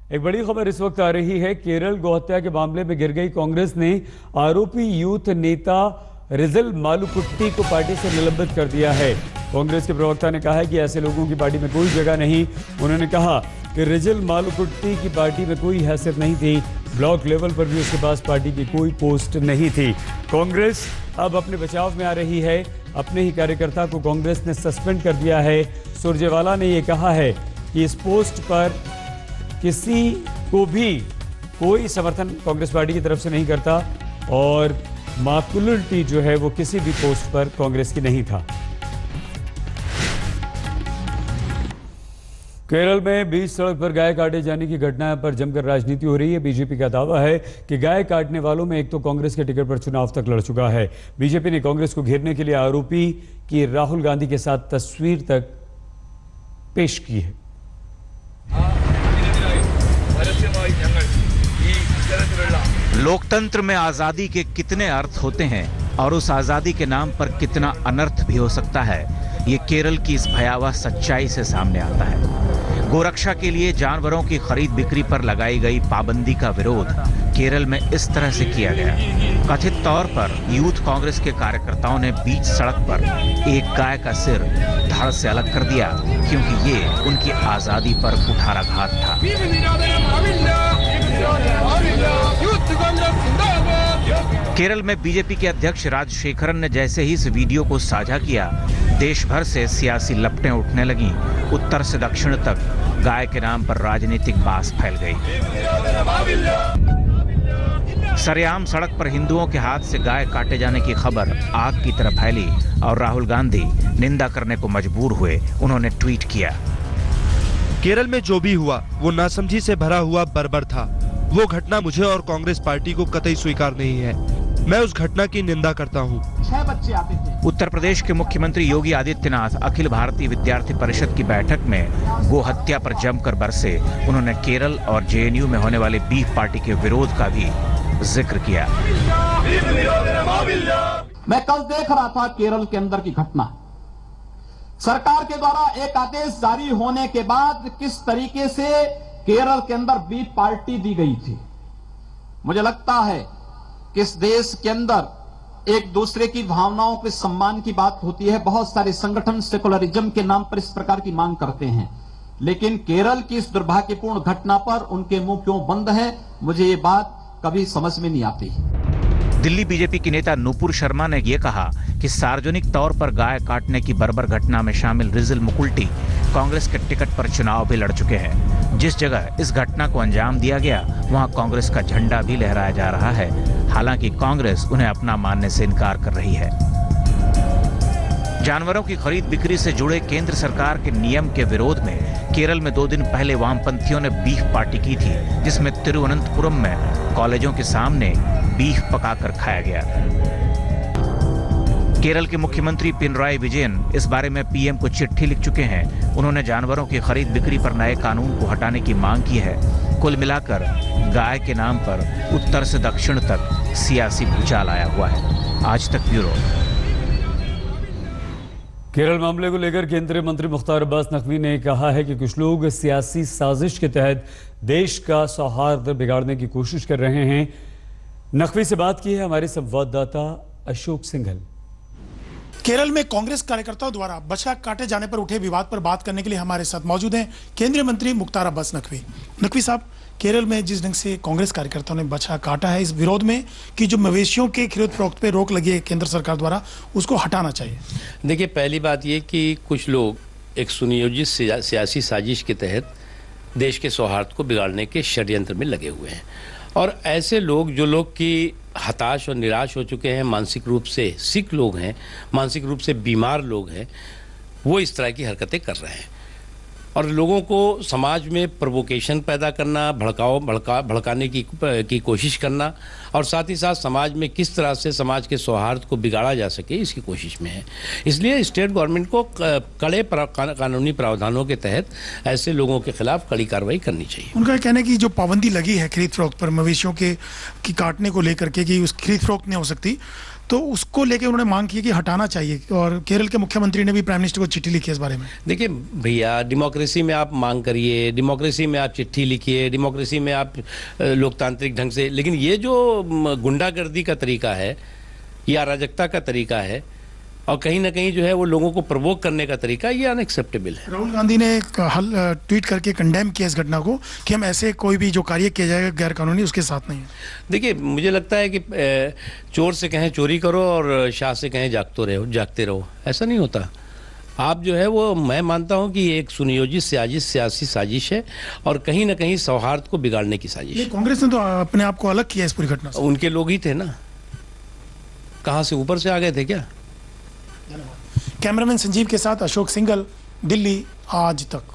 एक बड़ी खबर इस वक्त आ रही है। केरल गौहत्या के मामले में गिर गई कांग्रेस ने आरोपी यूथ नेता रिजल मालुकुट्टी को पार्टी से निलंबित कर दिया है। कांग्रेस के प्रवक्ता ने कहा है कि ऐसे लोगों की पार्टी में कोई जगह नहीं। उन्होंने कहा कि रिजल मालुकुट्टी की पार्टी में कोई हैसियत नहीं थी। ब्लॉक लेवल पर भी उसके पास पार्टी की कोई पोस्ट नहीं थी। कांग्रेस अब अपने बचाव में आ रही है। अपने ही कार्यकर्ता को कांग्रेस ने सस्पेंड कर दिया है। सुरजेवाला ने यह कहा है कि इस पोस्ट पर किसी को भी कोई समर्थन कांग्रेस पार्टी की तरफ से नहीं करता और माकुलटी जो है वो किसी भी पोस्ट पर कांग्रेस की नहीं था। केरल में बीच सड़क पर गाय काटे जाने की घटना पर जमकर राजनीति हो रही है। बीजेपी का दावा है कि गाय काटने वालों में एक तो कांग्रेस के टिकट पर चुनाव तक लड़ चुका है। बीजेपी ने कांग्रेस को घेरने के लिए आरोपी की राहुल गांधी के साथ तस्वीर तक पेश की है। लोकतंत्र में आजादी के कितने अर्थ होते हैं और उस आजादी के नाम पर कितना अनर्थ भी हो सकता है, ये केरल की इस भयावह सच्चाई से सामने आता है। गोरक्षा के लिए जानवरों की खरीद बिक्री पर लगाई गई पाबंदी का विरोध केरल में इस तरह से किया गया। कथित तौर पर यूथ कांग्रेस के कार्यकर्ताओं ने बीच सड़क पर एक गाय का सिर धड़ से अलग कर दिया क्योंकि ये उनकी आजादी पर कुठाराघात था। केरल में बीजेपी के अध्यक्ष राजशेखरन ने जैसे ही इस वीडियो को साझा किया, देश भर से सियासी लपटें उठने लगीं। उत्तर से दक्षिण तक गाय के नाम पर राजनीतिक बास फैल गई। सरेआम सड़क पर हिंदुओं के हाथ से गाय काटे जाने की खबर आग की तरह फैली और राहुल गांधी निंदा करने को मजबूर हुए। उन्होंने ट्वीट किया, केरल में जो भी हुआ वो नासमझी से भरा हुआ बर्बर था। वो घटना मुझे और कांग्रेस पार्टी को कतई स्वीकार नहीं है। मैं उस घटना की निंदा करता हूँ। 6 बच्चे आते थे। उत्तर प्रदेश के मुख्यमंत्री योगी आदित्यनाथ अखिल भारतीय विद्यार्थी परिषद की बैठक में गो हत्या पर जमकर बरसे। उन्होंने केरल और जेएनयू में होने वाले बीफ पार्टी के विरोध का भी जिक्र किया। मैं कल देख रहा था केरल के अंदर की घटना। सरकार के द्वारा एक आदेश जारी होने के बाद किस तरीके से केरल के अंदर बीफ पार्टी दी गई थी। मुझे लगता है कि इस देश के अंदर एक दूसरे की भावनाओं के सम्मान की बात होती है। बहुत सारे संगठन सेकुलरिज्म के नाम पर इस प्रकार की मांग करते हैं, लेकिन केरल की इस दुर्भाग्यपूर्ण घटना पर उनके मुंह क्यों बंद है, मुझे ये बात कभी समझ में नहीं आती। दिल्ली बीजेपी की नेता नूपुर शर्मा ने यह कहा कि सार्वजनिक तौर पर गाय काटने की बर्बर घटना में शामिल रिजल मुकुल्टी कांग्रेस के टिकट पर चुनाव भी लड़ चुके हैं। जिस जगह इस घटना को अंजाम दिया गया वहां कांग्रेस का झंडा भी लहराया जा रहा है। हालांकि कांग्रेस उन्हें अपना मानने से इनकार कर रही है। जानवरों की खरीद बिक्री से जुड़े केंद्र सरकार के नियम के विरोध में केरल में 2 दिन पहले वामपंथियों ने बीफ पार्टी की थी, जिसमें तिरुवनंतपुरम में कॉलेजों के सामने बीफ पकाकर खाया गया। केरल के मुख्यमंत्री पिनराई विजयन इस बारे में पीएम को चिट्ठी लिख चुके हैं। उन्होंने जानवरों की खरीद बिक्री पर नए कानून को हटाने की मांग की है। कुल मिलाकर गाय के नाम पर उत्तर से दक्षिण तक सियासी भूचाल आया हुआ है। आज तक ब्यूरो। केरल मामले को लेकर केंद्रीय मंत्री मुख्तार अब्बास नकवी ने कहा है कि कुछ लोग सियासी साजिश के तहत देश का सौहार्द बिगाड़ने की कोशिश कर रहे हैं। नकवी से बात की है हमारे संवाददाता अशोक सिंघल। केरल में कांग्रेस कार्यकर्ताओं द्वारा बछड़ा काटे जाने पर उठे विवाद पर बात करने के लिए हमारे साथ मौजूद हैं केंद्रीय मंत्री मुख्तार अब्बास नकवी। नकवी साहब, केरल में जिस ढंग से कांग्रेस कार्यकर्ताओं ने बछड़ा काटा है, इस विरोध में कि जो मवेशियों के खरीद फरोख्त पे रोक लगी है केंद्र सरकार द्वारा, उसको हटाना चाहिए। देखिए, पहली बात ये कि कुछ लोग एक सुनियोजित सियासी साजिश के तहत देश के सौहार्द को बिगाड़ने के षड्यंत्र में लगे हुए हैं और ऐसे लोग जो लोग की हताश और निराश हो चुके हैं, मानसिक रूप से सिक लोग हैं, मानसिक रूप से बीमार लोग हैं, वो इस तरह की हरकतें कर रहे हैं और लोगों को समाज में प्रोवोकेशन पैदा करना, भड़काने की कोशिश करना और साथ ही साथ समाज में किस तरह से समाज के सौहार्द को बिगाड़ा जा सके इसकी कोशिश में है। इसलिए स्टेट गवर्नमेंट को कड़े कानूनी प्रावधानों के तहत ऐसे लोगों के खिलाफ कड़ी कार्रवाई करनी चाहिए। उनका कहना है कि जो पाबंदी लगी है खरीद फरोख्त पर मवेशियों की काटने को लेकर के कि उस खरीद फरोख्त नहीं हो सकती, तो उसको लेके उन्होंने मांग की कि हटाना चाहिए, और केरल के मुख्यमंत्री ने भी प्राइम मिनिस्टर को चिट्ठी लिखी है इस बारे में। देखिए भैया, डेमोक्रेसी में आप मांग करिए, डेमोक्रेसी में आप चिट्ठी लिखिए, डेमोक्रेसी में आप लोकतांत्रिक ढंग से, लेकिन ये जो गुंडागर्दी का तरीका है या अराजकता का तरीका है और कहीं ना कहीं जो है वो लोगों को प्रवोक करने का तरीका, ये अनएक्सेप्टेबल है। राहुल गांधी ने एक ट्वीट करके कंडेम किया इस घटना को कि हम ऐसे कोई भी जो कार्य किया जाएगा गैर कानूनी, उसके साथ नहीं है। देखिए मुझे लगता है कि चोर से कहें चोरी करो और शाह से कहें जागते रहो, ऐसा नहीं होता। आप जो है वो, मैं मानता हूं कि ये एक सुनियोजित सियासी साजिश है और कहीं ना कहीं सौहार्द को बिगाड़ने की साजिश है। कांग्रेस ने तो अपने आप को अलग किया इस पूरी घटना से। उनके लोग ही थे ना, कहां से ऊपर से आ गए थे क्या? कैमरामैन संजीव के साथ अशोक सिंघल, दिल्ली आज तक।